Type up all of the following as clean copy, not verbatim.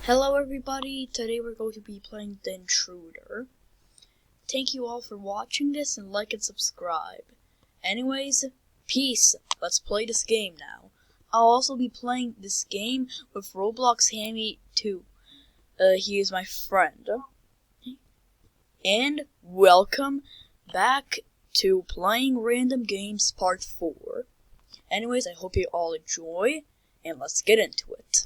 Hello everybody, today we're going to be playing The Intruder. Thank you all for watching this and like and subscribe. Anyways, peace. Let's play this game now. I'll also be playing this game with Roblox Hammy too. He is my friend. And welcome back to Playing Random Games Part 4. Anyways, I hope you all enjoy, and let's get into it.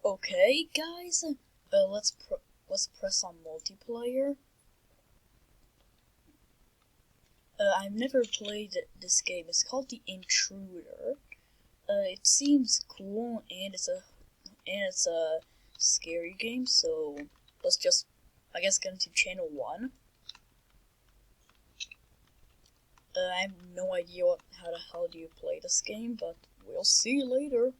Okay, guys, let's press on multiplayer. I've never played this game. It's called The Intruder. It seems cool, and it's a scary game. So let's just, I guess, get into channel 1. I have no idea how the hell do you play this game, but we'll see later.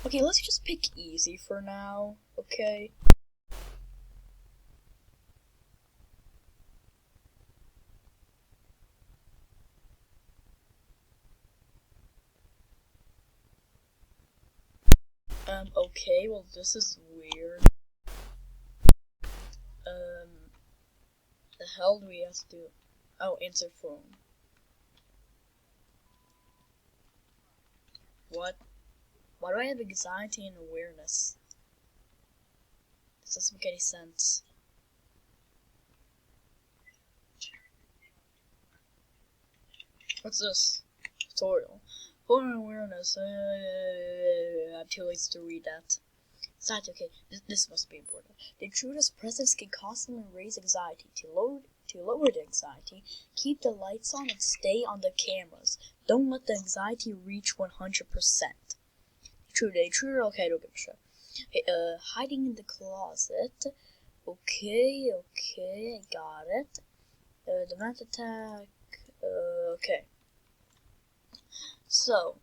Okay, let's just pick easy for now, okay? Okay, well this is weird. The hell do we have to do? Oh, answer phone. What? Why do I have anxiety and awareness? This doesn't make any sense. What's this? Tutorial. Phone awareness. I'm too lazy to read that. It's not okay. This must be important. The intruder's presence can constantly raise anxiety. To lower the anxiety, keep the lights on and stay on the cameras. Don't let the anxiety reach 100%. Intruder. Okay, don't give a shit. Okay, hiding in the closet. Okay, I got it. The vent attack. Okay. So,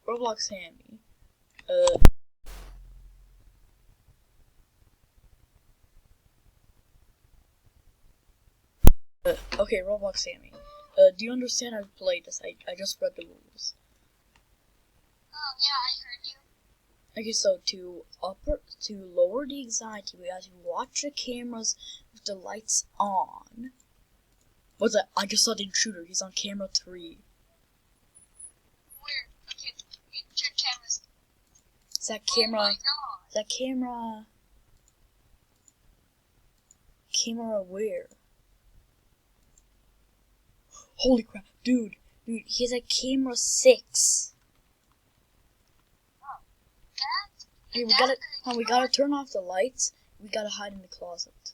Roblox Hammy. Okay, Roblox Sammy. Do you understand how to play this? I just read the rules. Yeah, I heard you. Okay, so to lower the anxiety, we have to watch the cameras with the lights on. What's that? I just saw the intruder. He's on camera 3. Where? Okay, check cameras. Is that camera? Oh my god. Is that camera? Camera where? Holy crap, dude, he's at camera 6. Oh, Hey, we gotta turn off the lights. We gotta hide in the closet.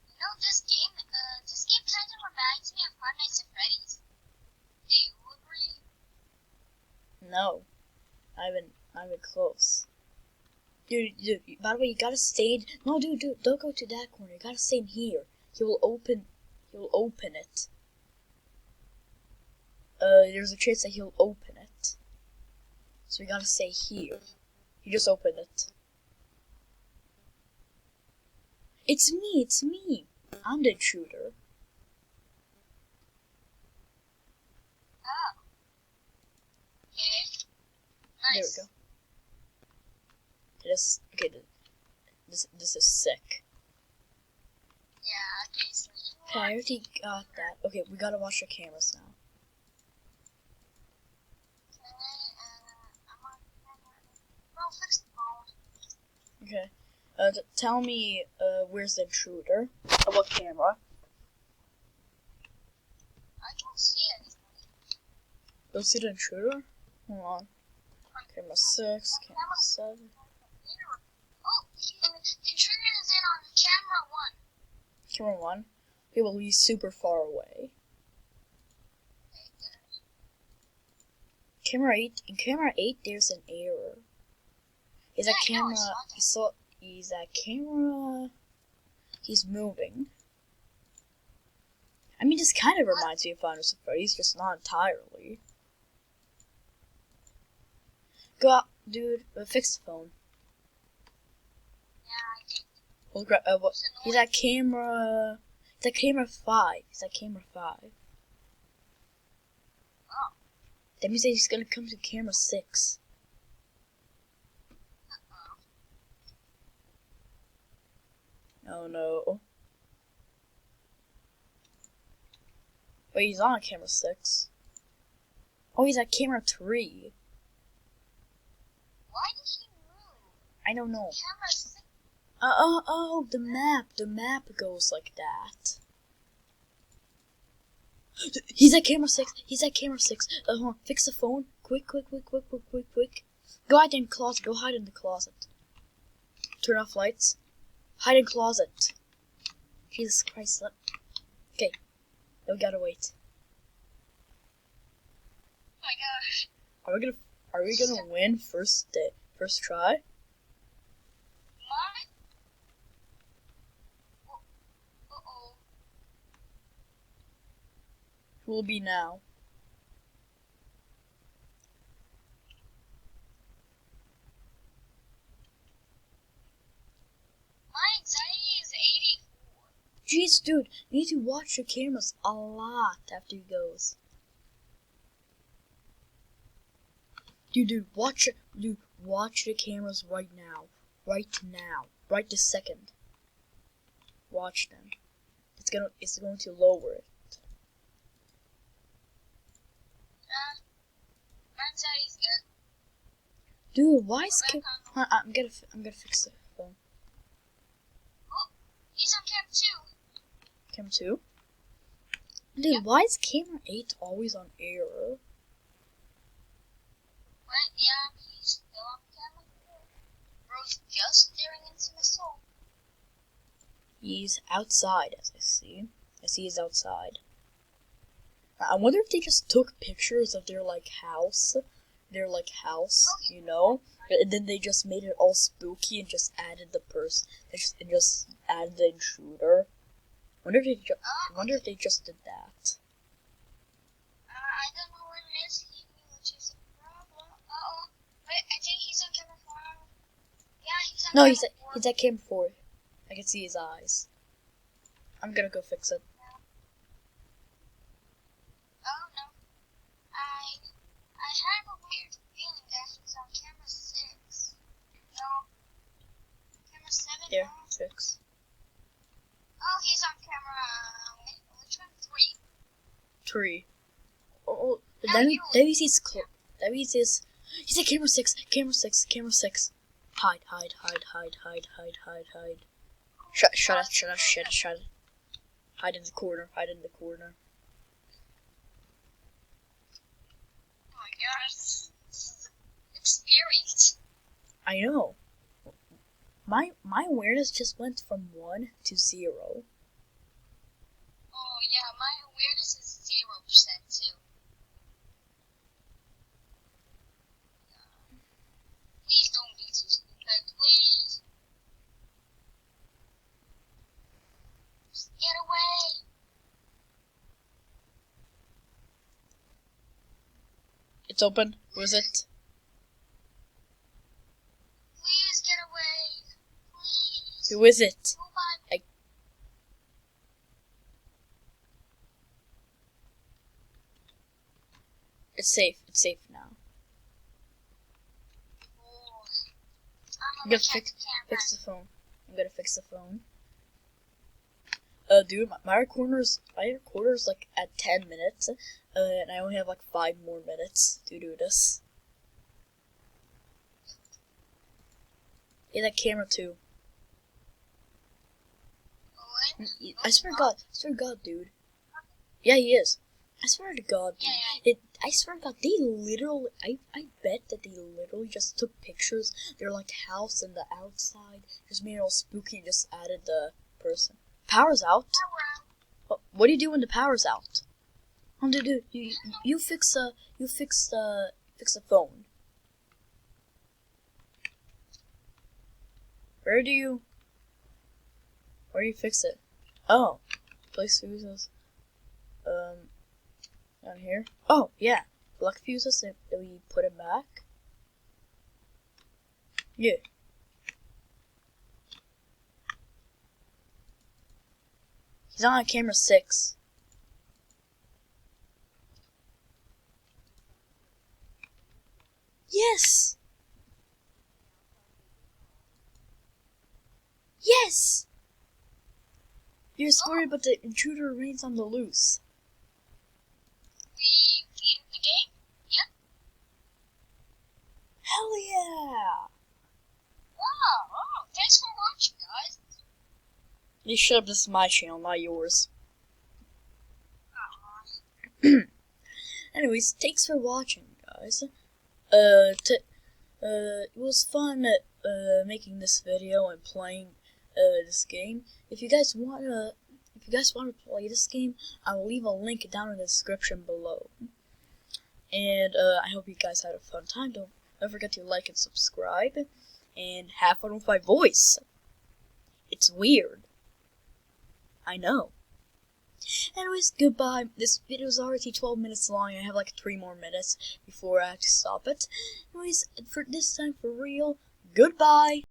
You know, this game kind of reminds me of Five Nights at Freddy's. Do you agree? No, I haven't close. Dude, by the way, you gotta stay. No, dude, don't go to that corner. You gotta stay in here. He will open it. There's a chance that he'll open it. So we gotta stay here. He just opened it. It's me. I'm the intruder. Oh. Okay. Nice. There we go. This is sick. Yeah, okay, so Okay, I already got that. Okay, we gotta watch the cameras now. Okay. Tell me, where's the intruder? What camera? I don't see anything. Don't see the intruder? Hold on. Camera 6, camera 7. Oh, the intruder is in on camera 1. Camera 1? Okay, well, he's super far away. Camera 8. In camera 8, there's an error. Is that camera... Is that camera... He's moving. I mean, this kind of reminds me of Final Fantasy Freddy's, just not entirely. Go out, dude. Fix the phone. Yeah, I did. What? He's at camera... He's at camera 5. He's at camera 5. Oh. That means that he's gonna come to camera 6. Oh no. Wait, he's on camera 6. Oh, he's at camera 3. Why did he move? I don't know. Camera 6. Oh, the map. The map goes like that. He's at camera 6. He's at camera 6. Hold on. Fix the phone. Quick. Go hide in the closet. Go hide in the closet. Turn off lights. Hide in closet. Jesus Christ. Okay. Now we gotta wait. Oh my gosh. Are we gonna win first try? Uh-oh. Who will be now? My anxiety is 84. Jeez, dude, you need to watch your cameras a lot after he goes. Dude, watch the cameras right now. Right this second. Watch them. It's going to lower it. My anxiety is good. Dude, why is I'm gonna fix the phone. Oh, he's on cam 2. Camera 2? Dude, yep. Why is camera 8 always on error? What? Yeah, he's still on camera 4. Bro's just staring into my soul. He's outside, as I see. I see he's outside. I wonder if they just took pictures of their house. You know? And then they just made it all spooky and just added the person. And just added the intruder. I wonder if they just did that. I don't know where it is, which is a problem. Uh-oh. Wait, I think he's on camera 4. Yeah, he's on camera 4. He's at camera 4. I can see his eyes. I'm gonna go fix it. Oh no. I have a weird feeling that he's on camera 6. No. Camera 7? There, No. 6. Oh, he's on camera, which one? 3. 3. Oh, that means he's at camera 6, camera 6. Hide. Shut up. Hide in the corner. Oh my gosh. Experience. I know. My awareness just went from 1 to 0. Oh yeah, my awareness is 0% too. Please don't be too stupid, please. Just get away. It's open. Who is it? Please get away. Please. Who is it? It's safe now. Oh, I'm gonna fix the phone. Dude, my recorder's at 10 minutes, and I only have 5 more minutes to do this. Yeah, that camera too. Owen? I swear to God, dude. Yeah, he is. I swear to God, dude. I swear to God, they literally, I bet that they literally just took pictures. They're like the house and the outside, just made it all spooky and just added the person. Power's out. What do you do when the power's out? Dude, you fix the phone. Where do you fix it? Oh, place fuses. Down here. Oh yeah, black fuses. That we put it back. Yeah. He's on camera 6. Yes! Yes! You're scary, but the intruder remains on the loose. We beat the game? Yep. Hell yeah! Oh, thanks for watching, guys. You shut up, this is my channel, not yours. Anyways, thanks for watching, guys. It was fun making this video and playing this game. If you guys wanna play this game, I will leave a link down in the description below. And I hope you guys had a fun time. Don't forget to like and subscribe, and have fun with my voice. It's weird. I know. Anyways, goodbye. This video is already 12 minutes long. I have like 3 more minutes before I have to stop it. Anyways, for this time, for real, goodbye.